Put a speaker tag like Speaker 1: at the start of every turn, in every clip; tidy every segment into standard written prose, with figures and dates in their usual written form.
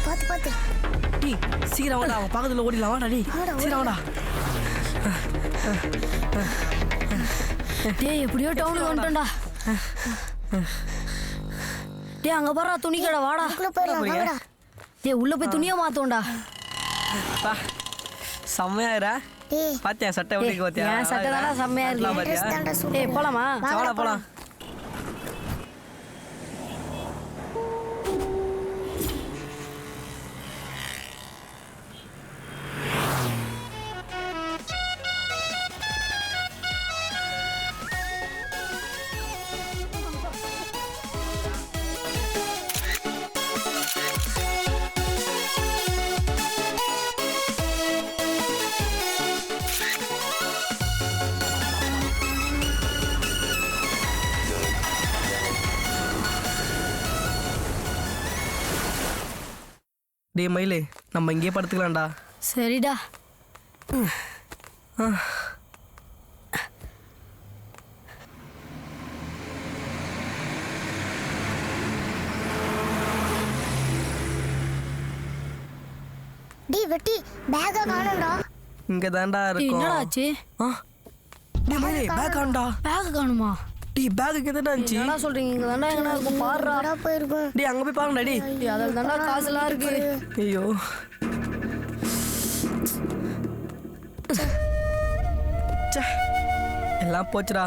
Speaker 1: பாத்து பாத்து.
Speaker 2: டீ சீக்கிரம் வாடா, அவன் பக்கத்துல ஓடிடலாம். வாடா டீ, சீக்கிரம் வாடா.
Speaker 3: டேய் எப்படியோ டவுனுக்கு வந்துட்டோம்டா. டேய் அங்க பாரு துணி கடை, வாடா. டேய் உள்ள போய் துணியை மாத்தோம்டா.
Speaker 2: செம்மையாயிரா பாத்தியா சட்டை ஓட்டிக்கு பாத்தியா?
Speaker 3: என் சட்டை தானே செம்மையா இருக்கு. டேய் போலாமா?
Speaker 2: வாடா போலாம். டே மயிலே, நம்ம இங்கேயே படுத்துக்கலாம்டா.
Speaker 3: சரிடா.
Speaker 1: டி வெட்டி பேக்க காணோம்டா.
Speaker 2: இங்க தான்டா இருக்கும்.
Speaker 3: என்னடா ஆச்சு?
Speaker 2: டே மயிலே, பேக் காணோம்டா.
Speaker 3: பேக் காணுமா?
Speaker 2: டே பேக் இங்க தான்டா இருந்துச்சு.
Speaker 3: என்னடா சொல்றீங்க? இங்க தான்டா எங்கனா இருக்கும், பாருடா.
Speaker 1: போயிருக்கும்.
Speaker 2: டே அங்க போய் பாருடா டேய்.
Speaker 3: டேய் அதல தான்டா காசுலாம் இருக்கு.
Speaker 2: ஐயோ எல்லாம் போச்சுடா.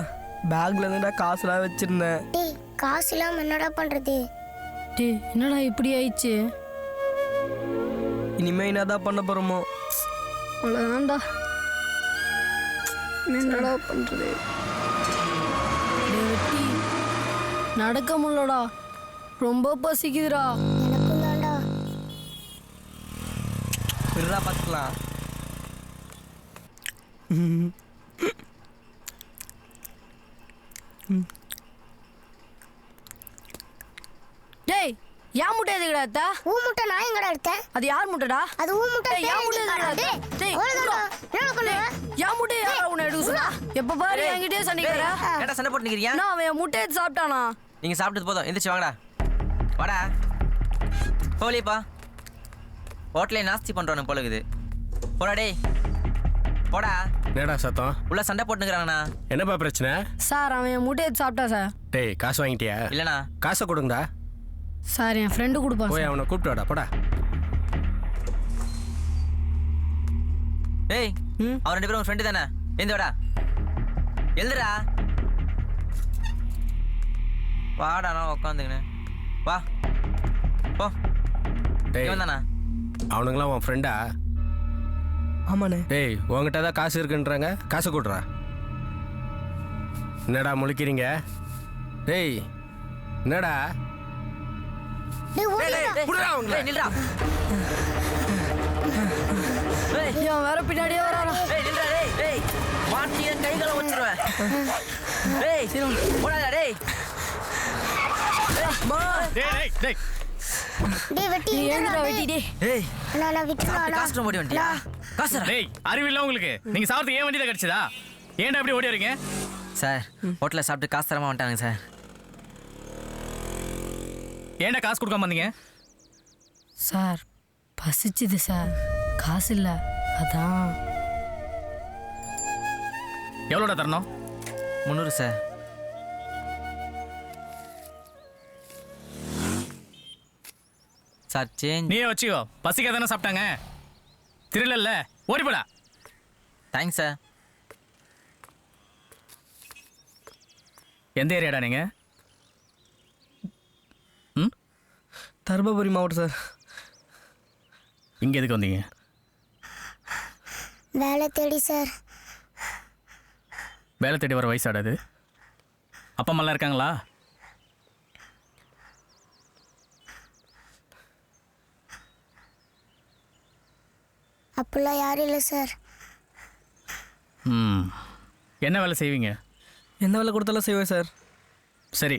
Speaker 2: பேக்ல இருந்துடா காசுலாம் வச்சிருந்தேன்.
Speaker 1: டேய் காசு இல்லாம என்னடா பண்றது?
Speaker 3: டேய் என்னடா இப்படி ஆயிடுச்சு?
Speaker 2: இனிமே என்னதான் பண்ண போறோமோ?
Speaker 3: அவ்வளோதான்டா. என்னடா பண்றது? வெட்டி நடக்க முடியலடா, ரொம்ப பசிக்குதுடா.
Speaker 1: எனக்கும் தான்டா.
Speaker 2: விடுறா பார்த்துக்கலாம்.
Speaker 3: டேய் யா முட்டை எதுக்குடா எடுத்த?
Speaker 1: ஊ முட்டை நான் எங்கடா எடுத்தேன்?
Speaker 3: அது யார் முட்டைடா?
Speaker 1: அது ஊ முட்டை.
Speaker 3: டேய் யா முட்டை எதுக்குடா எடுத்த? டேய்
Speaker 1: என்ன பண்ணுவ?
Speaker 3: யா முட்டை யாரா உன்னை எடுக்க சொன்னா? எப்ப பாரு என்கிட்டயே சண்டைக்குற.
Speaker 4: ஏடா சண்டை போட்டு நிக்கிறீங்க?
Speaker 3: நான் அவன் முட்டை எடுத்து சாப்பிட்டானா?
Speaker 4: நீங்க சாப்பிட்டது போதும், எந்திரிச்சு வாங்கடா. வாடா போலிப்பா. ஹோட்டலே நாஸ்தி பண்றவனு போல இருக்குது. போடா டேய் போடா.
Speaker 5: என்னடா சத்தம்?
Speaker 4: உள்ள சண்டை போட்டுக்கிறாங்கண்ணா.
Speaker 5: என்னப்பா பிரச்சனை?
Speaker 3: சார் அவன் என் முட்டை எடுத்து சாப்பிட்டா சார்.
Speaker 5: டேய் காசு வாங்கிட்டியா?
Speaker 4: இல்லண்ணா.
Speaker 5: காசை கொடுங்கடா.
Speaker 3: சார் என் ஃப்ரெண்டு கொடுப்பான்.
Speaker 5: போய் அவனை கூப்பிட்டு வாடா போடா.
Speaker 4: டேய் அவன் 2 பேரும் ஃப்ரெண்டு தானே? எழுந்து வாடா, எழுதுடா. வாடா நான் உட்காந்துக்கினேன். வா போ.
Speaker 5: டேய்
Speaker 4: இவன் தானா?
Speaker 5: அவனுங்களாம் உன் ஃப்ரெண்டா?
Speaker 2: ஆமாண்ணே.
Speaker 5: டேய் உங்ககிட்ட தான் காசு இருக்குன்றாங்க, காசை கொடுறா. என்னடா முழிக்கிறீங்க? டேய் என்னடா?
Speaker 1: டேய் ஓடிடா.
Speaker 4: டேய் நில்றா. டேய்
Speaker 3: இவன் வேற பின்னாடியே வரானா?
Speaker 4: டேய் நில்றா. டேய் டேய் மாட்டிய கைகளை வச்சிருவேன். டேய் போடாதடா டேய்.
Speaker 5: டேய் டேய்
Speaker 1: டேய் வெட்டி
Speaker 3: ஏன்டா வெட்டி? டேய்
Speaker 4: டேய்
Speaker 1: நான் விட்டுறலாம்.
Speaker 4: காசு ஓடி வந்துட்டியா? காசு
Speaker 6: டேய் அறிவில்லை உங்களுக்கு? நீங்க சாப்பிட்டு ஏன் வண்டியில கிடைச்சதா? ஏன்டா அப்படி ஓடி வரீங்க?
Speaker 4: சார் ஹோட்டலில் சாப்பிட்டு காசு தரமா வந்துட்டாங்க சார்.
Speaker 6: ஏன்டா காசு கொடுக்காம வந்தீங்க?
Speaker 3: சார் பசிச்சுது சார், காசு இல்லை அதான்.
Speaker 6: எவ்வளோடா தரணும்?
Speaker 4: 300 சார். Sir change.
Speaker 6: நீயே வச்சுக்கோ, பசிக்க தானே சாப்பிட்டாங்க. திருடல்ல ஓடி போடா.
Speaker 4: Thanks sir.
Speaker 6: எந்த ஏரியாடா நீங்க? ம்
Speaker 2: தர்மபுரி மாவட்டம் சார்.
Speaker 6: இங்கே எதுக்கு வந்தீங்க?
Speaker 1: வேலை தேடி சார்.
Speaker 6: வேலை தேடி வர வயசாடாது. அப்பா அம்மாலாம் இருக்காங்களா?
Speaker 1: அப்படிலாம் யாரும் இல்லை சார்.
Speaker 6: ம் என்ன வேலை செய்வீங்க?
Speaker 2: எந்த வேலை கொடுத்தாலும் செய்வேன் சார்.
Speaker 6: சரி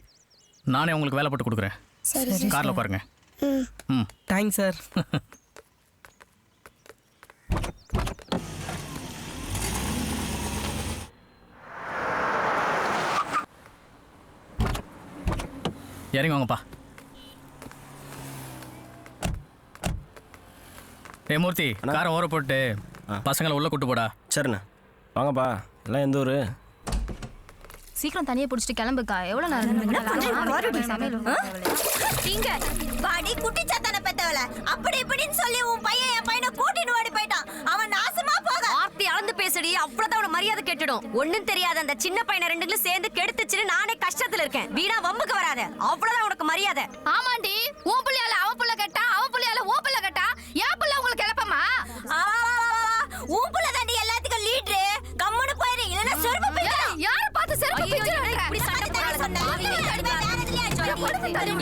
Speaker 6: நானே உங்களுக்கு வேலை போட்டு கொடுக்குறேன்.
Speaker 1: சரி
Speaker 6: காரில் உட்காருங்க.
Speaker 1: ம்
Speaker 6: ம்
Speaker 2: தேங்க்ஸ் சார்.
Speaker 6: இறங்கி வாங்கப்பா. ஏய் மூர்த்தி காரை ஓர போட்டு பசங்களை உள்ள கூட்டு போடா.
Speaker 5: சரிண்ணா. வாங்கப்பா. எல்லாம் எந்த ஊர்?
Speaker 7: சீக்கிரம் தனியா புடிச்சிட்டு கிளம்புக்கா. எவ்வளவு நேரம்
Speaker 3: இங்க வாடி குட்டி சத்தன பெத்தவள அப்படி இப்படின்னு சொல்லி உன் பையன் என் பையனை கூட்டிட்டு ஓடி போயிட்டான். அவன் நாசமா போக. ஆர்த்தி அளந்து பேசுடி. அவ்வளவுதான் அவன மரியாதை கெட்டுடும். ஒண்ணும் தெரியாத அந்த சின்ன பையனை ரெண்டுங்களும் சேர்ந்து கெடுத்துச்சுன்னு நானே கஷ்டத்துல இருக்கேன். வீணா வம்புக்கு வராத. அவ்வளவுதான் உனக்கு மரியாதை.
Speaker 7: ஆமாண்டி, உன் புள்ளையால அவன் புள்ள கேட்டா, அவன் புள்ளையால ஓ புள்ள கேட்டா, என் புள்ள உங்களுக்கு கிளப்பமா?
Speaker 3: உன் புள்ள தாண்டி எல்லாத்துக்கும் லீடரு. கம்முனு போயிரு, இல்லனா செருப்பு பிஞ்சிரும்.
Speaker 7: யார பார்த்து செருப்பு பிஞ்சிரும்?
Speaker 3: இப்படி சண்டை போட சொன்னா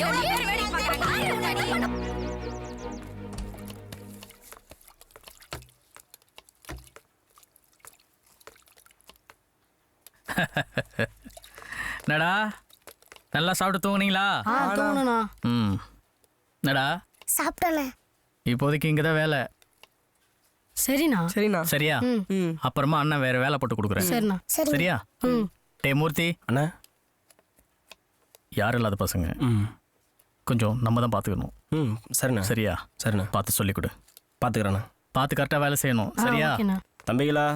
Speaker 7: எவ்வளவு பேர் வேடிக்கை பார்க்கறாங்க.
Speaker 6: என்னடா நல்லா சாப்பிட்டு தூங்குனீங்களா?
Speaker 3: தூங்கணும்னா
Speaker 6: ம். என்னடா
Speaker 1: சாப்பிட்டேண்ணே.
Speaker 6: இப்போதைக்கு இங்கே தான் வேலை.
Speaker 3: சரிண்ணா.
Speaker 2: சரிண்ணா.
Speaker 6: சரியா? அப்புறமா அண்ணன் வேற வேலை போட்டு கொடுக்குறேன்.
Speaker 3: சரிண்ணா. சரி.
Speaker 6: சரியா? டே மூர்த்தி,
Speaker 5: அண்ணா.
Speaker 6: யாரும் இல்லாத பசங்க கொஞ்சம் நம்ம தான் பார்த்துக்கணும்.
Speaker 5: சரிண்ணா.
Speaker 6: சரியா?
Speaker 5: சரிண்ணா.
Speaker 6: பார்த்து சொல்லிக் கொடு.
Speaker 5: பார்த்துக்கிறேண்ணா.
Speaker 6: பார்த்து கரெக்டாக வேலை செய்யணும். சரியா?
Speaker 5: தம்பிகளா,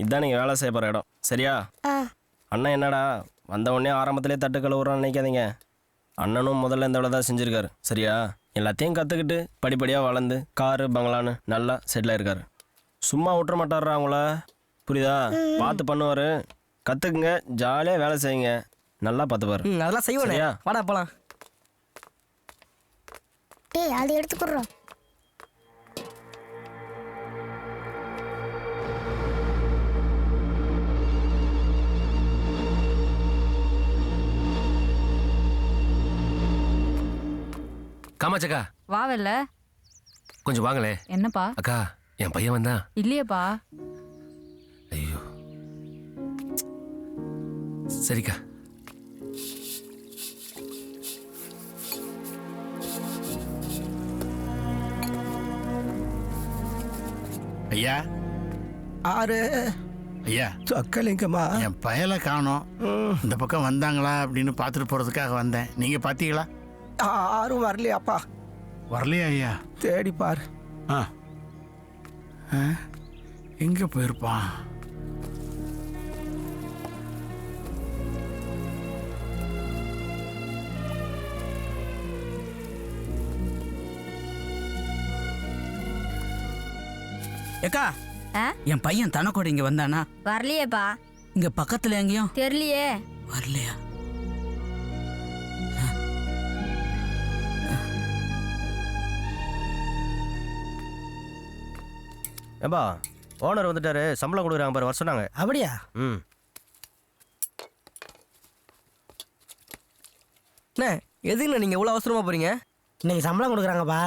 Speaker 5: இதுதான் நீங்கள் வேலை செய்ய போகிற இடம். சரியா? அண்ணன் என்னடா வந்த உடனே ஆரம்பத்திலே தட்டு கழுவுறான்னு நினைக்காதீங்க. அண்ணனும் முதல்ல இந்த வேலை தான் செஞ்சுருக்காரு. சரியா? எல்லாத்தையும் கற்றுக்கிட்டு படிப்படியாக வளர்ந்து காரு பங்களான்னு நல்லா செட்டில் ஆயிருக்காரு. சும்மா விட்டுற மாட்டார்ரா அவங்கள. புரியுதா? பார்த்து பண்ணுவார். கற்றுக்குங்க, ஜாலியாக வேலை செய்யுங்க. நல்லா பார்த்துப்பாரு.
Speaker 2: அதெல்லாம் செய்வோம்.
Speaker 5: சரியா?
Speaker 2: வாடா போலாம்.
Speaker 1: டேய் அதை எடுத்துக்குறோம்.
Speaker 8: காமாச்சக்கா,
Speaker 7: வாவல்ல.
Speaker 8: கொஞ்சம் வாங்களே.
Speaker 7: என்னப்பா?
Speaker 8: அக்கா, என் பையன் வந்தான்.
Speaker 7: இல்லையேப்பா.
Speaker 8: ஐயோ, சரிக்கா.
Speaker 9: ஐயா.
Speaker 10: ஆறு.
Speaker 9: ஐயா,
Speaker 10: சொக்கலிங்கம்மா.
Speaker 9: என் பயலை காணோம். இந்த பக்கம் வந்தாங்களா அப்படின்னு பார்த்துட்டு போகிறதுக்காக வந்தேன். நீங்கள் பார்த்தீங்களா?
Speaker 10: யாரும் வரலையாப்பா.
Speaker 9: வரலையா ஐயா?
Speaker 10: தேடி பாரு.
Speaker 9: எங்கே போயிருப்பான்?
Speaker 11: ஏக்கா, என் பையன் தனக்கோட இங்க வந்தானா?
Speaker 3: வரலையேப்பா.
Speaker 11: இங்க பக்கத்துல எங்கேயும்
Speaker 3: தெரியலையே.
Speaker 11: வரலையா?
Speaker 5: ஏம்பா, ஓனர் வந்துட்டாரு. சம்பளம் கொடுக்குறாங்க பாரு, வர சொன்னாங்க.
Speaker 2: அப்படியா?
Speaker 5: ம்.
Speaker 2: அண்ணே, எதுக்குண்ணே நீங்கள் இவ்வளோ அவசரமாக போகிறீங்க?
Speaker 10: இன்னைக்கு சம்பளம் கொடுக்குறாங்கப்பா.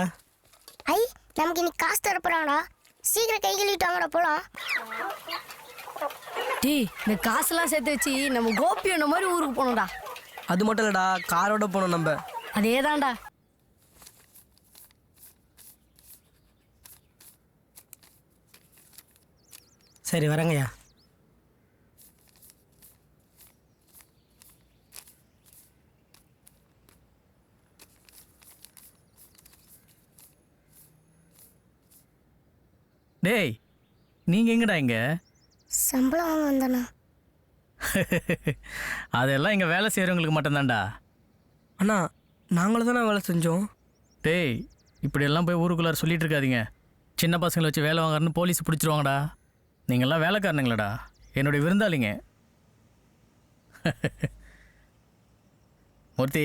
Speaker 1: ஐ நமக்கு இன்னைக்கு காசு தர போறாங்கடா. சீக்கிரம் கை கழுவிட்டு வாங்கடா போலாம்.
Speaker 3: டேய், இந்த காசெல்லாம் சேர்த்து வச்சு நம்ம கோபி அண்ணன் மாதிரி ஊருக்கு போகணும்டா.
Speaker 2: அது மட்டும் இல்லைடா, காரோட போகணும் நம்ம.
Speaker 3: அதேதான்டா.
Speaker 10: சரி வரேங்கய்யா.
Speaker 6: டேய், நீங்கள் எங்கடா இங்க?
Speaker 1: சம்பளம் வாங்க வந்தானா?
Speaker 6: அதெல்லாம் இங்கே வேலை செய்கிறவங்களுக்கு மட்டும்தான்டா.
Speaker 2: அண்ணா, நாங்களும் தானே வேலை செஞ்சோம்.
Speaker 6: டேய், இப்படியெல்லாம் போய் ஊருக்குள்ளார சொல்லிட்டு இருக்காதீங்க. சின்ன பசங்களை வச்சு வேலை வாங்குறன்னு போலீஸ் பிடிச்சிருவாங்கடா. நீங்கள்லாம் வேலைக்காரனுங்களடா, என்னுடைய விருந்தாளிங்க. மூர்த்தி,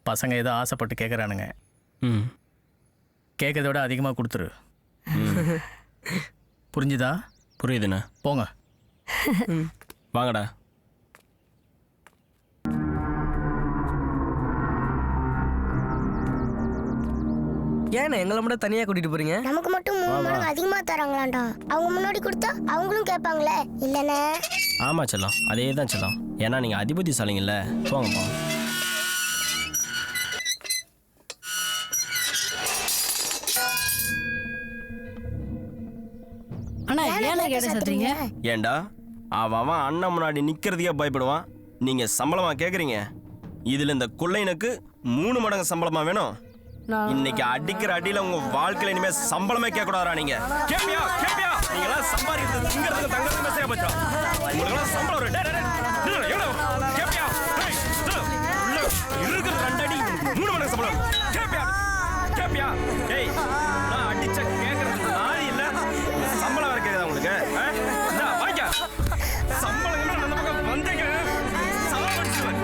Speaker 6: பசங்க ஏதோ ஆசைப்பட்டு கேட்குறானுங்க. கேட்கறத விட அதிகமாக கொடுத்துரு. புரிஞ்சுதா?
Speaker 5: புரியுதுண்ணா.
Speaker 6: போங்க.
Speaker 5: வாங்கடா.
Speaker 2: ஏண்ணே எங்களை மட்டும் தனியாக கூட்டிகிட்டு போகிறீங்க?
Speaker 1: நமக்கு மட்டும் 3 மடங்கு அதிகமா தராங்களாண்டா. அவங்க முன்னாடி கொடுத்தா அவங்களும் கேட்பாங்களே. இல்லைண்ணே.
Speaker 5: ஆமாம் செல்லம், அதே தான் செல்லம். ஏன்னா நீங்கள் அதிபதிசாலிங்கல்ல. போங்கப்பா.
Speaker 3: அண்ணா, ஏன்னா கேட்ட சத்துறீங்க?
Speaker 5: ஏண்டா அவன் அண்ணன் முன்னாடி நிற்கிறதுக்கே பயப்படுவான். நீங்கள் சம்பளமாக கேட்குறீங்க. இதில் இந்த கொள்ளையனுக்கு 3 மடங்கு சம்பளமாக வேணும். இன்னைக்கு அடிக்கிற அடியில உங்க வாழ்க்கையில இனிமே சம்பளமே கேட்க கூடாதா நீங்க? கேப்பியா கேப்பியா நீங்க எல்லாம் சம்பாதிக்கிறது திங்கிறதுக்கு தங்கறதுக்கு சரியா போச்சா? உங்களுக்கு எல்லாம் சம்பளம் ஒரு கேப்பியா இருக்கிற 2 அடி 3 மடங்கு சம்பளம் கேப்பியா கேப்பியா டேய் நான் அடிச்ச கேக்குறது நாதி இல்ல சம்பளம் வர கேக்குதா உங்களுக்கு? வாங்க சம்பளம் நம்ம பக்கம் வந்தீங்க சாவடிச்சுவேன்.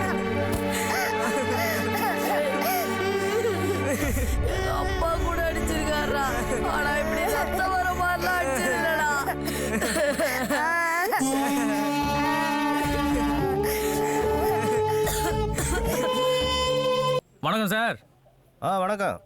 Speaker 7: அப்பா கூட அடிச்சிருக்காரா ஆனா இப்படி சத்தம் வர மாதிரிலாம் அடிச்சிருக்கடா.
Speaker 6: வணக்கம் சார்.
Speaker 5: வணக்கம்.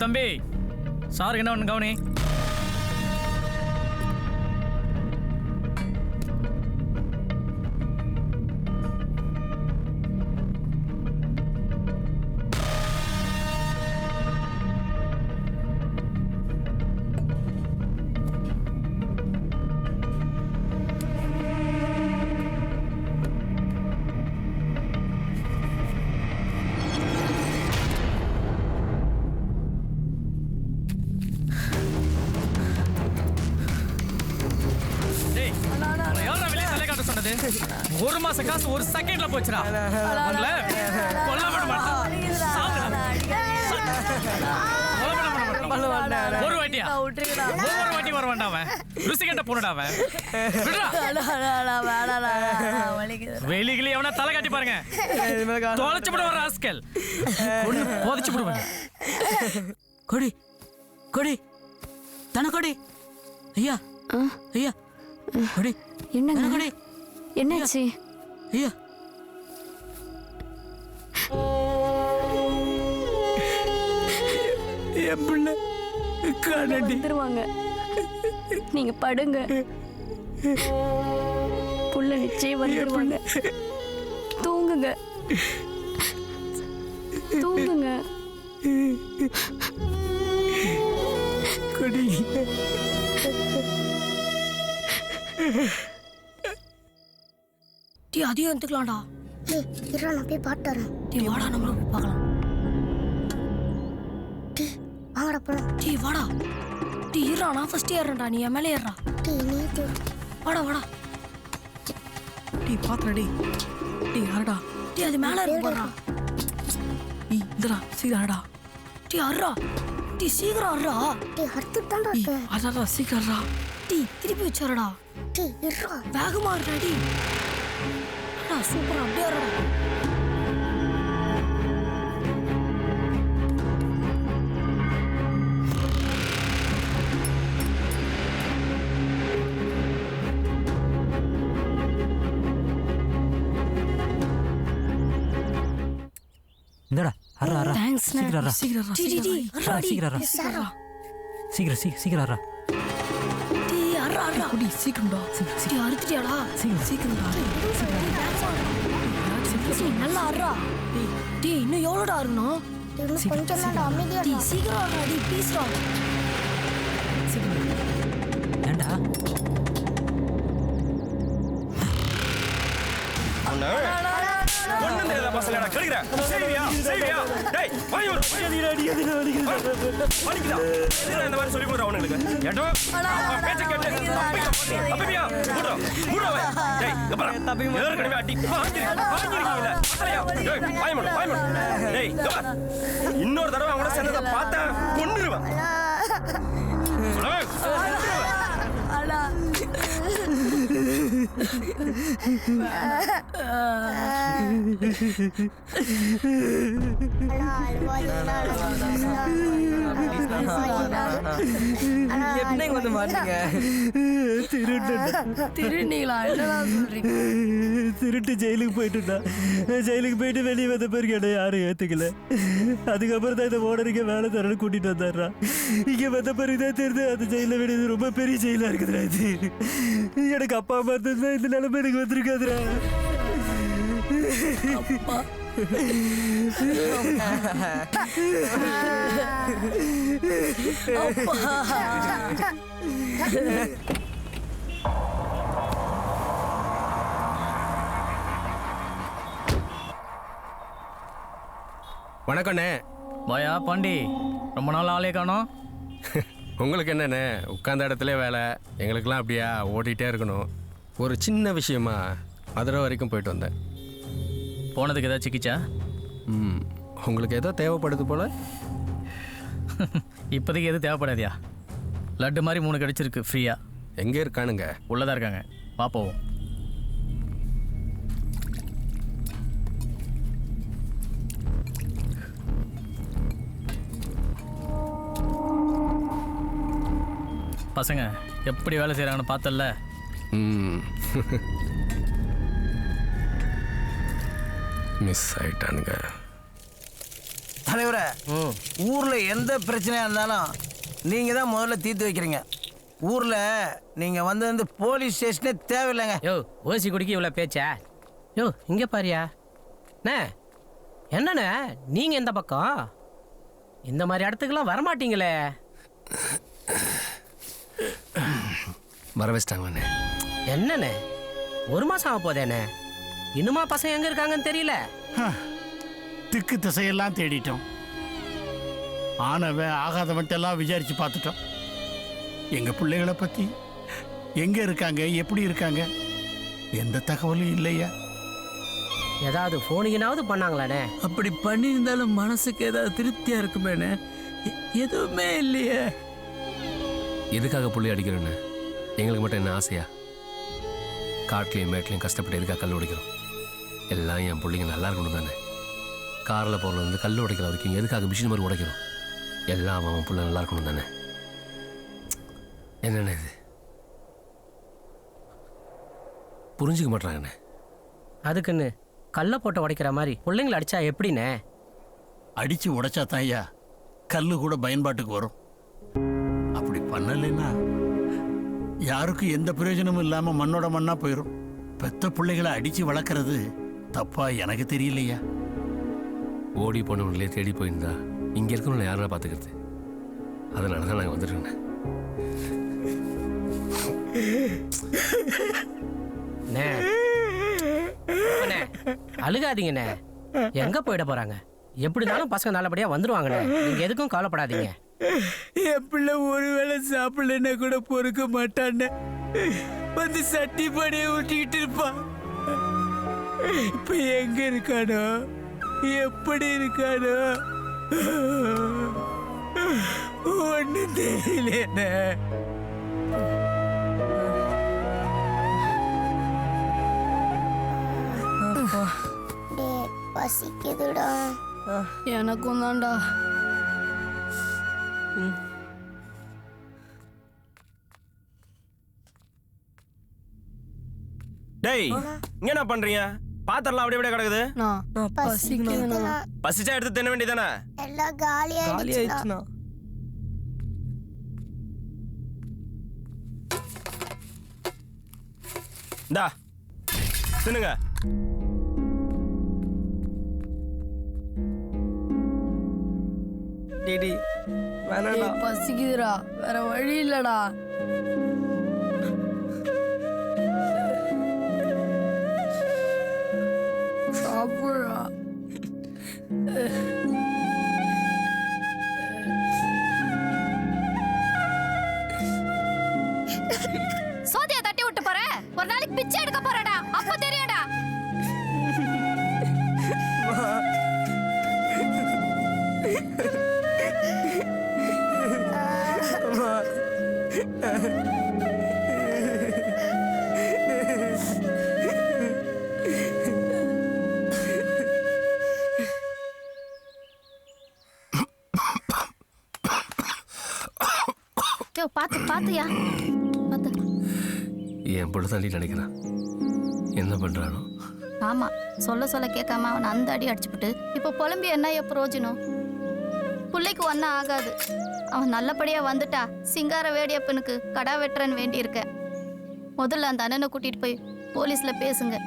Speaker 6: தம்பி சார் என்ன ஒன்று கவனி. ஒரு மாச காசு ஒரு செகண்ட்ல போச்சுடா. உங்களை கொல்ல விட மாட்டேன். ஒரு வாட்டியா ஒவ்வொரு வாட்டி வர வேண்டாம். ருசிகண்ட போனடாவ வெளிகளி எவனா தலை காட்டி பாருங்க. தொலைச்சு விட வர ஆஸ்கல் போதிச்சு விடுவேன்.
Speaker 11: கொடி கொடி தன கொடி ஐயா ஐயா கொடி
Speaker 7: என்னங்க
Speaker 11: கொடி
Speaker 7: என்னாச்சு?
Speaker 11: ஐயா என் பிள்ளை
Speaker 7: வந்துருவாங்க. நீங்க படுங்க. புள்ள நிச்சயம் வந்துருவாங்க. தூங்குங்க தூங்குங்க.
Speaker 11: கொடி
Speaker 2: டீ அதையும் எடுத்துக்கலாம்டா.
Speaker 1: இருடா நான் போய் பாட்டு வரேன்.
Speaker 2: டீ வாடா நம்மளும் போய் பார்க்கலாம்.
Speaker 1: டீ வாங்கடா போலாம்.
Speaker 2: டீ வாடா. டீ இருடா நான் ஃபர்ஸ்ட் ஏறேன்டா நீ என் மேலே ஏறா.
Speaker 1: டீ நீ
Speaker 2: வாடா வாடா. டீ பாத்துடா டீ. டீ அரடா. டீ அது மேல இருக்கு பாருடா. டீ இந்தடா சீக்கிரம் அரடா. டீ அரடா. டீ சீக்கிரம் அரடா.
Speaker 1: டீ அறுத்துட்டான்டா இருக்கு.
Speaker 2: அரடா சீக்கிரம் அரடா. டீ திருப்பி வச்சறடா.
Speaker 1: டீ இருடா.
Speaker 2: வேகமா அரடா டீ. அரடா சூப்பரா அப்படியே அரடா.
Speaker 11: இந்தடா அரா அரா
Speaker 2: தேங்க்ஸ்
Speaker 11: சீக்கிரம் அரா
Speaker 2: சீக்கிரம் அரா. டீ டீ அரடா
Speaker 11: சீக்கிரம் அரா சீக்கிரம் சீக்கிரம் அரா
Speaker 2: டீ அரடா அரடா. டீ சீக்கிரம்டா. டீ அறுத்துட்டியாடா? சீக்கிரம்டா. டீ நல்லா அரடா. டீ இன்னும் எவ்வளோடா இருக்கணும்?
Speaker 1: இன்னும் கொஞ்சம் தான்டா அமைதியா
Speaker 2: டீ சீக்கிரம் அரடா டீ ப்ளீஸ்டா.
Speaker 11: ஏண்டா
Speaker 5: பசலடா கடிக்குற செய்வியா செய்வியா டேய் வாய் வர வலிக்குதா என்ன இந்த மாதிரி சொல்லி கொடுறா உங்களுக்கு ஏடோ பேச்ச கேட்டு அப்பபியா மூடா மூடா டேய் கபரா ஏர் கடிமே அடி வாங்கிருக்கீங்களா அலையா டேய் வாய் மட டேய் கபரா இன்னொரு தடவை அவங்கள சேர்ந்தத பார்த்தா கொன்னுருவேன் அடா
Speaker 1: எப்படி
Speaker 10: வந்து மாட்டீங்க
Speaker 7: திருநீங்களா என்னடா சொல்றீங்க?
Speaker 5: திருட்டு ஜெயிலுக்கு போயிட்டுடா. ஜெயிலுக்கு போயிட்டு வெளியே வந்த பிறகு என்ன யாரும் ஏற்றுக்கல. அதுக்கப்புறம் தான் இந்த ஓனருக்கு வேலை தரன்னு கூட்டிகிட்டு வந்தாடுறா. இங்கே வந்த பிறகு தான் தெரிஞ்சு அந்த ஜெயிலில் வெளியே ரொம்ப பெரிய ஜெயிலாக இருக்குதுடா இது. எனக்கு அப்பா அம்மா தான் இந்த நிலைமை எனக்கு வந்திருக்காதுடா.
Speaker 12: வணக்கண்ணே.
Speaker 6: வாயா பாண்டி, ரொம்ப நாள் ஆளே காணோம்.
Speaker 12: உங்களுக்கு என்னண்ணே உட்காந்த இடத்துல வேலை, எங்களுக்கெல்லாம் அப்படியா ஓடிட்டே இருக்கணும். ஒரு சின்ன விஷயமா மதுரை வரைக்கும் போயிட்டு வந்தேன்.
Speaker 6: போனதுக்கு ஏதாவது சிக்கிச்சா?
Speaker 12: உங்களுக்கு ஏதோ தேவைப்படுது போல.
Speaker 6: இப்போதைக்கு எதுவும் தேவைப்படாதியா. லட்டு மாதிரி 3 கிடைச்சிருக்கு ஃப்ரீயா.
Speaker 12: எங்கே இருக்கானுங்க?
Speaker 6: உள்ளதாக இருக்காங்க, பார்ப்போம். பசங்க எப்படி வேலை செய்கிறாங்கன்னு பார்த்தல.
Speaker 12: மிஸ் ஆயிட்டானுங்க.
Speaker 13: தலைவரை, ஊர்ல எந்த பிரச்சனையா இருந்தாலும் நீங்க தான் முதல்ல தீர்த்து வைக்கிறீங்க. ஊர்ல நீங்க வந்து போலீஸ் ஸ்டேஷனே தேவையில்லைங்க.
Speaker 11: யோ, ஓசி குடிக்க இவ்வளோ பேச்சா? யோ, இங்கே பாரியா அண்ணே. என்னண்ணே நீங்கள் எந்த பக்கம்? இந்த மாதிரி இடத்துக்கெல்லாம் வரமாட்டீங்களே.
Speaker 8: வர வச்சிட்டாங்கண்ணே.
Speaker 11: என்னண்ணே 1 மாதம் ஆக போதேண்ணே, இன்னுமா பசங்க எங்கே இருக்காங்கன்னு தெரியல.
Speaker 9: திக்கு திசையெல்லாம் தேடிட்டோம். ஆனவன் ஆகாதவன்ட்டெல்லாம் விசாரிச்சு பார்த்துட்டோம். எங்க பிள்ளைகளை பத்தி எங்க இருக்காங்க, எப்படி இருக்காங்க, எந்த தகவலும் இல்லையா.
Speaker 11: ஏதாவது ஃபோனுக்குனாவது பண்ணாங்களாண்ணே?
Speaker 2: அப்படி பண்ணியிருந்தாலும் மனசுக்கு ஏதாவது திருப்தியா இருக்குமேண்ணே. எதுவுமே இல்லையே.
Speaker 8: எதுக்காக புள்ளி அடிக்கிறோன்னு எங்களுக்கு மட்டும் என்ன ஆசையா? காட்டிலையும் மேட்லையும் கஷ்டப்பட்டு எதுக்காக கல் உடைக்கிறோம்? எல்லாம் என் பிள்ளைங்க நல்லா இருக்கணும் தானே. காரில் போகிறதுலேருந்து கல் உடைக்கிற வரைக்கும் எதுக்காக மிஷின் மாதிரி உடைக்கிறோம்? எல்லாம் அவன் பிள்ளை நல்லா இருக்கணும் தானே. என்னென்ன இது புரிஞ்சுக்க மாட்டாங்கண்ணே.
Speaker 11: அதுக்குன்னு கல்லை போட்டு உடைக்கிற மாதிரி பிள்ளைங்களை அடித்தா எப்படிண்ணே?
Speaker 9: அடிச்சு உடைச்சா தான் ஐயா கல்லு கூட பயன்பாட்டுக்கு வரும். அப்படி பண்ணலைன்னா யாருக்கும் எந்த பிரயோஜனமும் இல்லாமல் மண்ணோட மண்ணா போயிடும். பெத்த பிள்ளைகளை அடிச்சு வளர்க்குறது தப்பா எனக்கு தெரியலையா.
Speaker 8: ஓடி போனவங்களே தேடி போயிருந்தா இங்கே இருக்கணும்ல யாரும் பார்த்துக்கிறது. அதனால தான் நாங்கள் வந்துட்டுருக்கேன்.
Speaker 11: அழுகாதீங்கண்ணே. எங்க போயிட போறாங்க? எப்படினாலும் பசங்க நல்லபடியா வந்துருவாங்கண்ணே. நீங்க எதுக்கும் கவலைப்படாதீங்க.
Speaker 2: என் பிள்ளை ஒருவேளை சாப்பிடலன்னா கூட பொறுக்க மாட்டான்னு வந்து சட்டி படியை ஊட்டிக்கிட்டு இருப்பான். இப்ப எங்க இருக்கானோ, எப்படி இருக்கானோ ஒண்ணு தெரியல.
Speaker 1: பசிக்குதுடா.
Speaker 7: எனக்கும் தான்டா.
Speaker 5: டேய், இங்க என்ன பண்றீங்க? பாத்திரலாம் அப்படியே கிடக்குது. பசிச்சா எடுத்து தின்ன வேண்டியதானே.
Speaker 1: எல்லாம் காலியாயிடுச்சுனா.
Speaker 5: இந்தா தின்னுங்க.
Speaker 10: டிடி வேணாடா.
Speaker 7: பசிக்குதுடா, வேற வழி இல்லடா. சாப்பிடுறா.
Speaker 3: சோதியா தட்டி விட்டு போற, ஒரு நாளைக்கு பிச்சை எடுக்க போறடா. அப்ப தெரியாடா.
Speaker 7: ஐயோ பார்த்து பார்த்துயா பார்த்து.
Speaker 8: என் பிள்ளை தள்ளி நினைக்கிறான். என்ன பண்ணுறானோ?
Speaker 7: ஆமா, சொல்ல சொல்ல கேட்காம அவனை அந்த அடி அடிச்சுப்புட்டு இப்போ புலம்பி என்ன பிரயோஜனம்? பிள்ளைக்கு ஒன்றும் ஆகாது. அவன் நல்லபடியா வந்துட்டா சிங்கார வேடியப்பனுக்கு கடா வெட்டுறன்னு வேண்டியிருக்க. முதல்ல அந்த அண்ணனை கூட்டிட்டு போய் போலீஸ்ல பேசுங்க,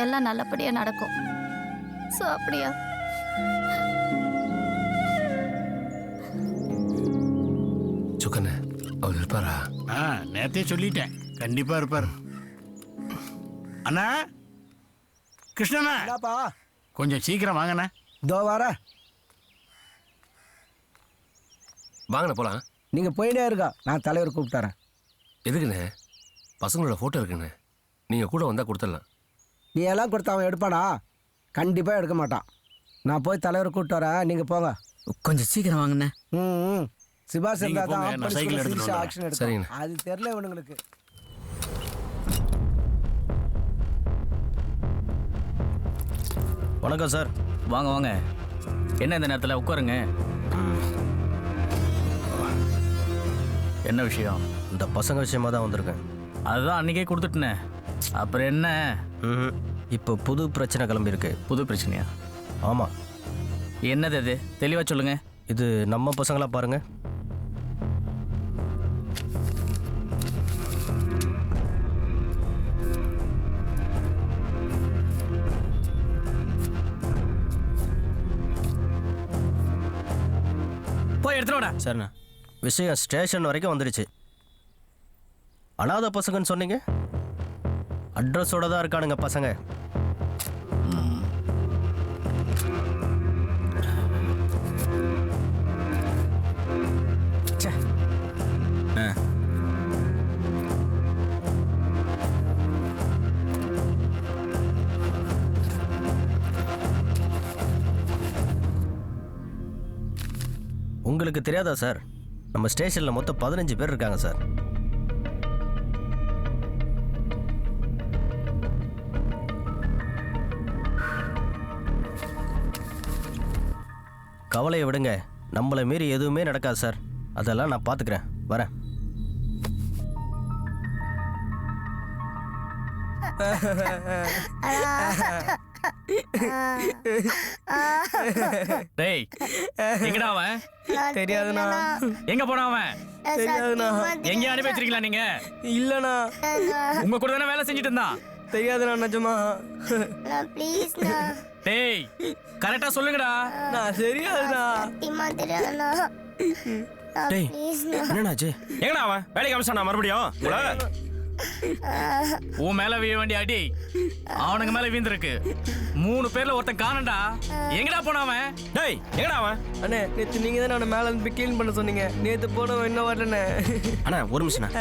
Speaker 7: எல்லாம் நல்லபடியா நடக்கும். ஸோ அப்படியா?
Speaker 8: சுக்கண்ணே, அவர் இருப்பாரா?
Speaker 9: நேத்தே சொல்லிட்டேன், கண்டிப்பா இருப்பார். அண்ணா கிருஷ்ணண்ணா, கொஞ்சம் சீக்கிரம் வாங்கண்ணா.
Speaker 10: இதோ வார.
Speaker 8: வாங்கண்ணே போகலாம்.
Speaker 10: நீங்கள் போயிட்டே இருக்கா, நான் தலைவர் கூப்பிட்டாரேன்.
Speaker 8: எதுக்குண்ணே? பசங்களோட ஃபோட்டோ இருக்குண்ணே, நீங்கள் கூட வந்தால் கொடுத்துடலாம்.
Speaker 10: நீ எல்லாம் கொடுத்த அவன் எடுப்பானா? கண்டிப்பாக எடுக்க மாட்டான். நான் போய் தலைவர் கூப்பிட்டு வரேன், நீங்கள் போங்க.
Speaker 11: கொஞ்சம் சீக்கிரம் வாங்கண்ணே.
Speaker 10: ம் சிபாஸ்
Speaker 9: நீங்க
Speaker 10: இருந்தால்
Speaker 9: போங்க, நான் சைக்கிள் எடுத்துட்டு
Speaker 10: தான்
Speaker 9: வரேன்.
Speaker 10: ஆக்ஷன் எடுக்கும்.
Speaker 8: சரிங்கண்ணே.
Speaker 10: அது தெரில இவனுங்களுக்கு.
Speaker 5: வணக்கம் சார்.
Speaker 6: வாங்க வாங்க. என்ன இந்த நேரத்தில் உட்காருங்க. என்ன விஷயம்?
Speaker 5: இந்த பசங்க விஷயமா தான் வந்திருக்கேன்.
Speaker 6: அதுதான் அன்றைக்கே கொடுத்துட்டேனே, அப்புறம் என்ன?
Speaker 5: இப்போ புது பிரச்சனை கிளம்பியிருக்கு.
Speaker 6: புது பிரச்சனையா?
Speaker 5: ஆமாம்.
Speaker 6: என்னது அது? தெளிவாக சொல்லுங்க.
Speaker 5: இது நம்ம பசங்களா பாருங்க.
Speaker 6: போய் எடுத்துடா.
Speaker 5: சரிண்ணா. விஷயம் ஸ்டேஷன் வரைக்கும் வந்துடுச்சு. அனாதை பசங்கன்னு சொன்னீங்க, அட்ரஸோட தான் இருக்கானுங்க பசங்க. உங்களுக்கு தெரியாதா சார், நம்ம ஸ்டேஷனில் மொத்தம் 15 பேர் இருக்காங்க சார். கவலையை விடுங்க, நம்மளை மீறி எதுவுமே நடக்காது சார். அதெல்லாம் நான் பார்த்துக்கிறேன். வரேன்.
Speaker 6: டேய், எங்கடா அவன்?
Speaker 10: தெரியாதுண்ணா.
Speaker 6: எங்க போனா அவன்?
Speaker 10: தெரியாதுண்ணா.
Speaker 6: எங்க அனுப்பி வச்சிருக்கீங்களா நீங்க?
Speaker 10: இல்லைண்ணா.
Speaker 6: உங்க கூட தானே வேலை செஞ்சுட்டு இருந்தான்.
Speaker 10: தெரியாதுண்ணா, நிஜமா.
Speaker 1: ப்ளீஸ்ண்ணா.
Speaker 6: டேய், கரெக்டா சொல்லுங்கடா.
Speaker 10: நான் தெரியாதுண்ணா.
Speaker 1: சத்தியமா தெரியாதுண்ணா.
Speaker 5: டேய்,
Speaker 1: ப்ளீஸ்ண்ணா.
Speaker 5: என்னண்ணாச்சு?
Speaker 6: எங்கடா அவன்? வேலைக்கு அமிச்சானா மறுபடியும்? உன் மேல வீழ வேண்டிய அடி அவனுக்கு மேல வீந்திருக்கு. 3 பேர்ல ஒருத்தன் காணண்டா. எங்கடா போன அவன்? டேய், எங்கடா அவன்?
Speaker 10: அண்ணே, நேற்று நீங்கள் தான் நான் மேலே இருந்து போய் க்ளீன் பண்ண சொன்னீங்க. நேற்று போனவன் இன்னும் வரலண்ணே.
Speaker 5: அண்ணா ஒரு நிமிஷம்.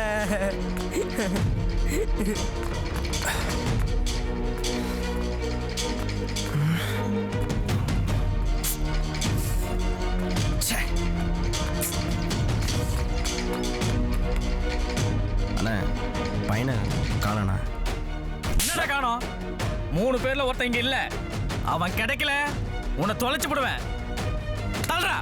Speaker 5: அண்ணா பையனை காணண்ணா.
Speaker 6: என்னடா காணோம்? 3 பேர்ல ஒருத்தன் இங்க இல்ல. அவன் கிடைக்கல, உன்னை தொலைச்சு போடுவேன். தள்ளுறா.